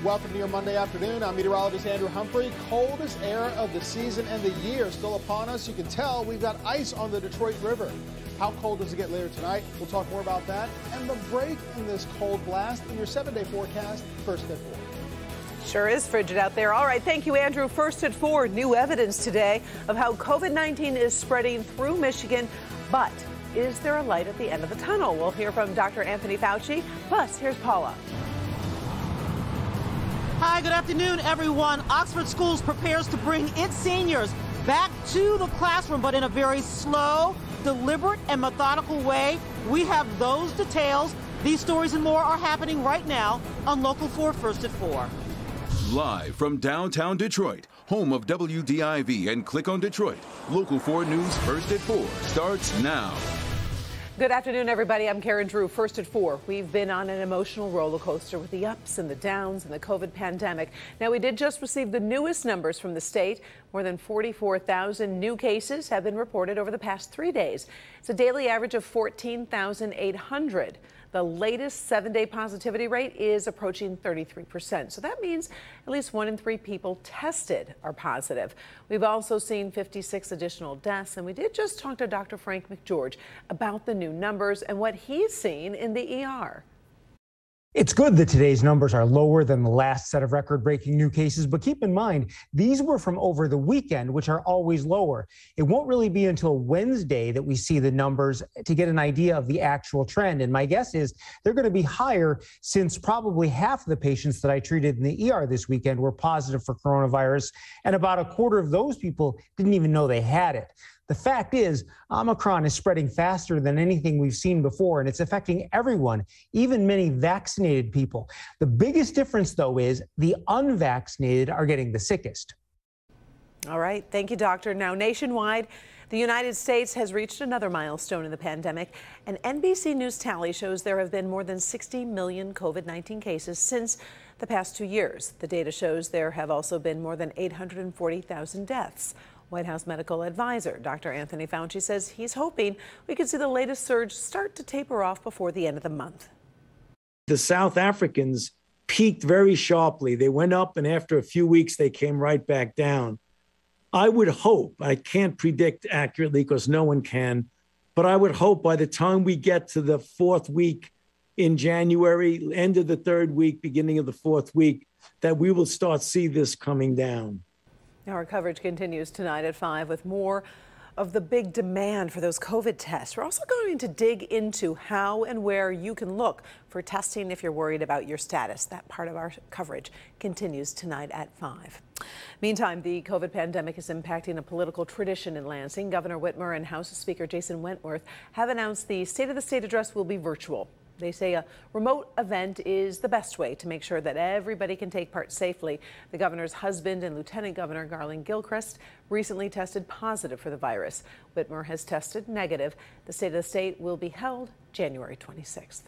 Welcome to your Monday afternoon. I'm meteorologist Andrew Humphrey. Coldest air of the season and the year still upon us. You can tell we've got ice on the Detroit River. How cold does it get later tonight? We'll talk more about that and the break in this cold blast in your 7-day forecast, first at 4. Sure is frigid out there. All right, thank you, Andrew. First at 4, new evidence today of how COVID-19 is spreading through Michigan. But is there a light at the end of the tunnel? We'll hear from Dr. Anthony Fauci. Plus, here's Paula. Hi, good afternoon, everyone. Oxford Schools prepares to bring its seniors back to the classroom, but in a very slow, deliberate, and methodical way. We have those details. These stories and more are happening right now on Local 4 First at 4. Live from downtown Detroit, home of WDIV and Click on Detroit, Local 4 News First at 4 starts now. Good afternoon, everybody. I'm Karen Drew. First at 4. We've been on an emotional roller coaster with the ups and the downs and the COVID pandemic. Now, we did just receive the newest numbers from the state. More than 44,000 new cases have been reported over the past 3 days. It's a daily average of 14,800. The latest 7-day positivity rate is approaching 33%. So that means at least 1 in 3 people tested are positive. We've also seen 56 additional deaths, and we did just talk to Dr. Frank McGeorge about the new numbers and what he's seen in the ER. It's good that today's numbers are lower than the last set of record-breaking new cases, but keep in mind, these were from over the weekend, which are always lower. It won't really be until Wednesday that we see the numbers to get an idea of the actual trend. And my guess is they're going to be higher since probably half of the patients that I treated in the ER this weekend were positive for coronavirus, and about a quarter of those people didn't even know they had it. The fact is, Omicron is spreading faster than anything we've seen before, and it's affecting everyone, even many vaccinated people. The biggest difference, though, is the unvaccinated are getting the sickest. All right. Thank you, doctor. Now, nationwide, the United States has reached another milestone in the pandemic. An NBC News tally shows there have been more than 60 million COVID-19 cases since the past 2 years. The data shows there have also been more than 840,000 deaths. White House medical advisor Dr. Anthony Fauci says he's hoping we could see the latest surge start to taper off before the end of the month. The South Africans peaked very sharply. They went up, and after a few weeks, they came right back down. I would hope, I can't predict accurately because no one can, but I would hope by the time we get to the 4th week in January, end of the 3rd week, beginning of the 4th week, that we will start see this coming down. Our coverage continues tonight at 5 with more of the big demand for those COVID tests. We're also going to dig into how and where you can look for testing if you're worried about your status. That part of our coverage continues tonight at 5. Meantime, the COVID pandemic is impacting a political tradition in Lansing. Governor Whitmer and House Speaker Jason Wentworth have announced the State of the State address will be virtual. They say a remote event is the best way to make sure that everybody can take part safely. The governor's husband and Lieutenant Governor Garland Gilchrist recently tested positive for the virus. Whitmer has tested negative. The State of the State will be held January 26th.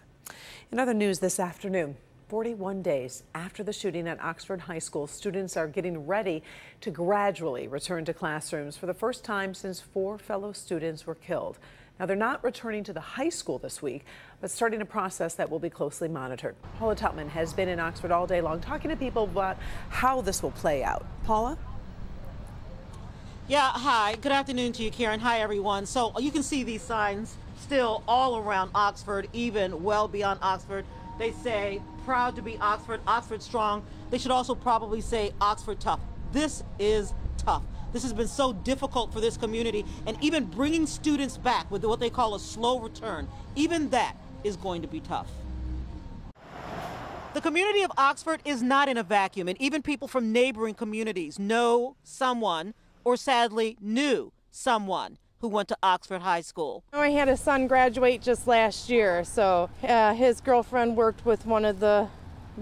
In other news this afternoon, 41 days after the shooting at Oxford High School, students are getting ready to gradually return to classrooms for the first time since 4 fellow students were killed. Now, they're not returning to the high school this week, but starting a process that will be closely monitored. Paula Tutman has been in Oxford all day long talking to people about how this will play out. Paula? Yeah, hi. Good afternoon to you, Karen. Hi, everyone. So you can see these signs still all around Oxford, even well beyond Oxford. They say, proud to be Oxford, Oxford strong. They should also probably say Oxford tough. This is tough. This has been so difficult for this community, and even bringing students back with what they call a slow return, even that is going to be tough. The community of Oxford is not in a vacuum, and even people from neighboring communities know someone, or sadly knew someone, who went to Oxford High School. I had a son graduate just last year, so his girlfriend worked with one of the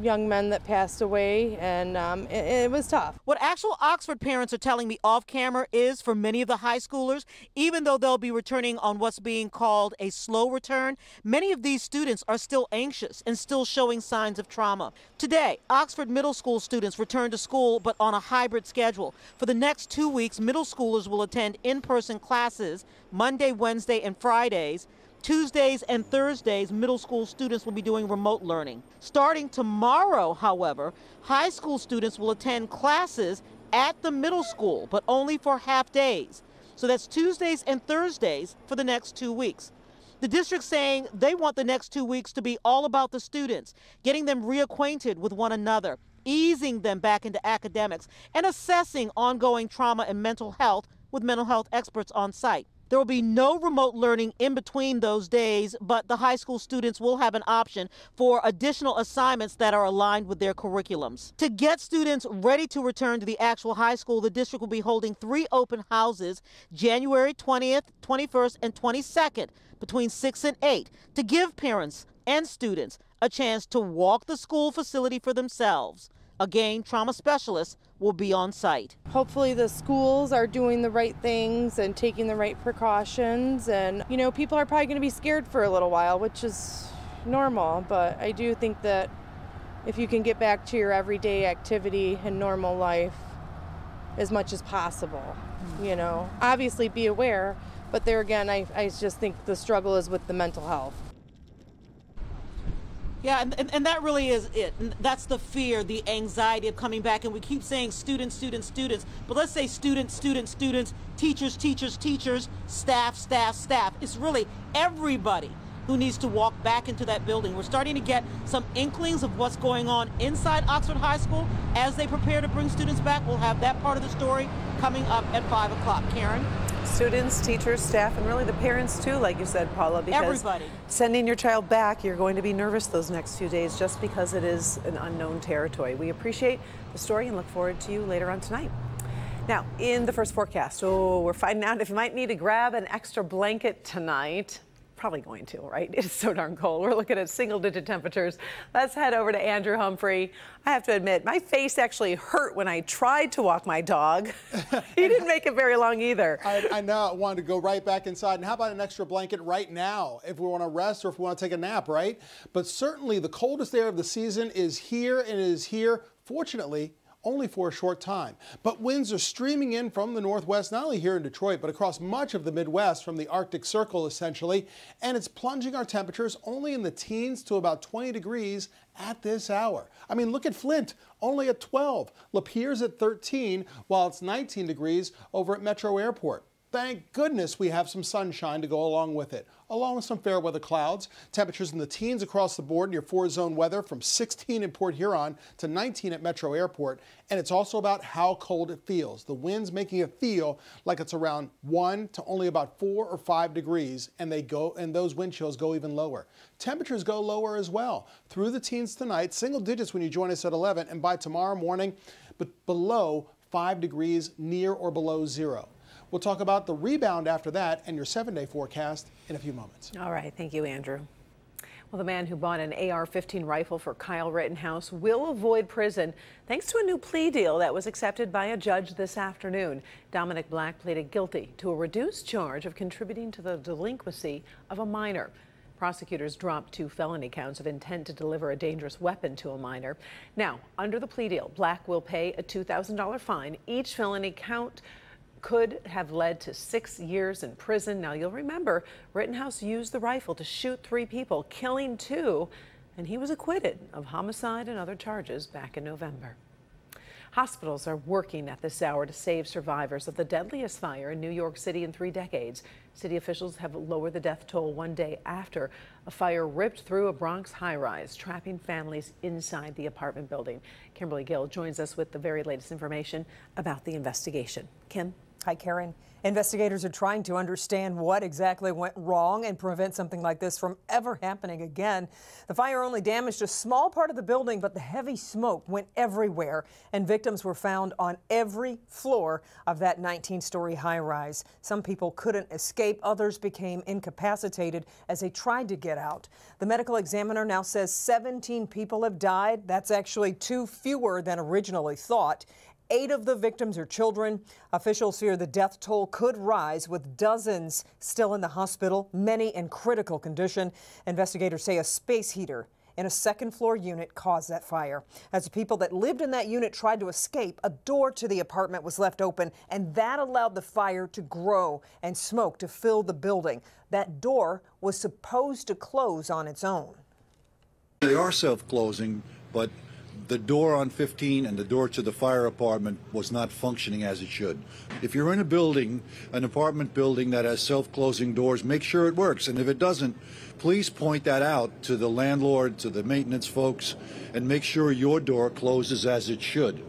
young men that passed away, and it was tough. What actual Oxford parents are telling me off camera is for many of the high schoolers, even though they'll be returning on what's being called a slow return, many of these students are still anxious and still showing signs of trauma. Today, Oxford middle school students return to school, but on a hybrid schedule. For the next 2 weeks, middle schoolers will attend in-person classes Monday, Wednesday, and Fridays. Tuesdays and Thursdays, middle school students will be doing remote learning. Starting tomorrow, however, high school students will attend classes at the middle school, but only for half days. So that's Tuesdays and Thursdays for the next 2 weeks. The district's saying they want the next 2 weeks to be all about the students, getting them reacquainted with one another, easing them back into academics, and assessing ongoing trauma and mental health with mental health experts on site. There will be no remote learning in between those days, but the high school students will have an option for additional assignments that are aligned with their curriculums. To get students ready to return to the actual high school, the district will be holding 3 open houses January 20th, 21st, and 22nd between 6 and 8 to give parents and students a chance to walk the school facility for themselves. Again, trauma specialists will be on site. Hopefully the schools are doing the right things and taking the right precautions, and people are probably going to be scared for a little while, which is normal, but I do think that if you can get back to your everyday activity and normal life as much as possible, obviously be aware, but there again, I just think the struggle is with the mental health. Yeah, and that really is it. And that's the fear, the anxiety of coming back. And we keep saying students, students, students. But let's say students, students, students, teachers, teachers, teachers, staff, staff, staff. It's really everybody who needs to walk back into that building. We're starting to get some inklings of what's going on inside Oxford High School as they prepare to bring students back. We'll have that part of the story coming up at 5 o'clock. Karen? Students, teachers, staff, and really the parents too, like you said, Paula, because everybody. Sending your child back, you're going to be nervous those next few days just because it is an unknown territory. We appreciate the story and look forward to you later on tonight. Now, in the first forecast, we're finding out if you might need to grab an extra blanket tonight. Probably going to, right? It's so darn cold. We're looking at single-digit temperatures. Let's head over to Andrew Humphrey. I have to admit, my face actually hurt when I tried to walk my dog. He didn't make it very long either. I know. I wanted to go right back inside. And how about an extra blanket right now if we want to rest or if we want to take a nap, right? But certainly the coldest day of the season is here, and it is here, fortunately, only for a short time. But winds are streaming in from the northwest, not only here in Detroit, but across much of the Midwest from the Arctic Circle, essentially. And it's plunging our temperatures only in the teens to about 20 degrees at this hour. I mean, look at Flint, only at 12. Lapeer's at 13, while it's 19 degrees over at Metro Airport. Thank goodness we have some sunshine to go along with it, along with some fair weather clouds. Temperatures in the teens across the board near 4-zone weather from 16 in Port Huron to 19 at Metro Airport. And it's also about how cold it feels. The winds making it feel like it's around 1 to only about 4 or 5 degrees, and those wind chills go even lower. Temperatures go lower as well through the teens tonight, single digits when you join us at 11, and by tomorrow morning, but below 5 degrees near or below 0. We'll talk about the rebound after that and your 7-day forecast in a few moments. All right. Thank you, Andrew. Well, the man who bought an AR-15 rifle for Kyle Rittenhouse will avoid prison thanks to a new plea deal that was accepted by a judge this afternoon. Dominic Black pleaded guilty to a reduced charge of contributing to the delinquency of a minor. Prosecutors dropped 2 felony counts of intent to deliver a dangerous weapon to a minor. Now, under the plea deal, Black will pay a $2,000 fine. Each felony count could have led to 6 years in prison. Now, you'll remember Rittenhouse used the rifle to shoot 3 people, killing 2, and he was acquitted of homicide and other charges back in November. Hospitals are working at this hour to save survivors of the deadliest fire in New York City in 3 decades. City officials have lowered the death toll 1 day after a fire ripped through a Bronx high-rise, trapping families inside the apartment building. Kimberly Gill joins us with the very latest information about the investigation. Kim? Hi, Karen. Investigators are trying to understand what exactly went wrong and prevent something like this from ever happening again. The fire only damaged a small part of the building, but the heavy smoke went everywhere, and victims were found on every floor of that 19-story high-rise. Some people couldn't escape. Others became incapacitated as they tried to get out. The medical examiner now says 17 people have died. That's actually 2 fewer than originally thought. 8 of the victims are children. Officials fear the death toll could rise, with dozens still in the hospital, many in critical condition. Investigators say a space heater in a second-floor unit caused that fire. As the people that lived in that unit tried to escape, a door to the apartment was left open, and that allowed the fire to grow and smoke to fill the building. That door was supposed to close on its own. They are self-closing, but the door on 15 and the door to the fire apartment was not functioning as it should. If you're in a building, an apartment building that has self-closing doors, make sure it works. And if it doesn't, please point that out to the landlord, to the maintenance folks, and make sure your door closes as it should.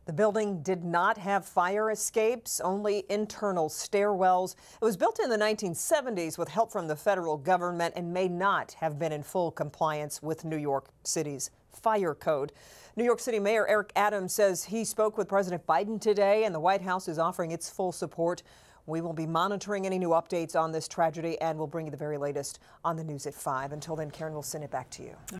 The building did not have fire escapes, only internal stairwells. It was built in the 1970s with help from the federal government and may not have been in full compliance with New York City's fire code. New York City Mayor Eric Adams says he spoke with President Biden today, and the White House is offering its full support. We will be monitoring any new updates on this tragedy, and we'll bring you the very latest on the news at 5. Until then, Karen, we'll send it back to you.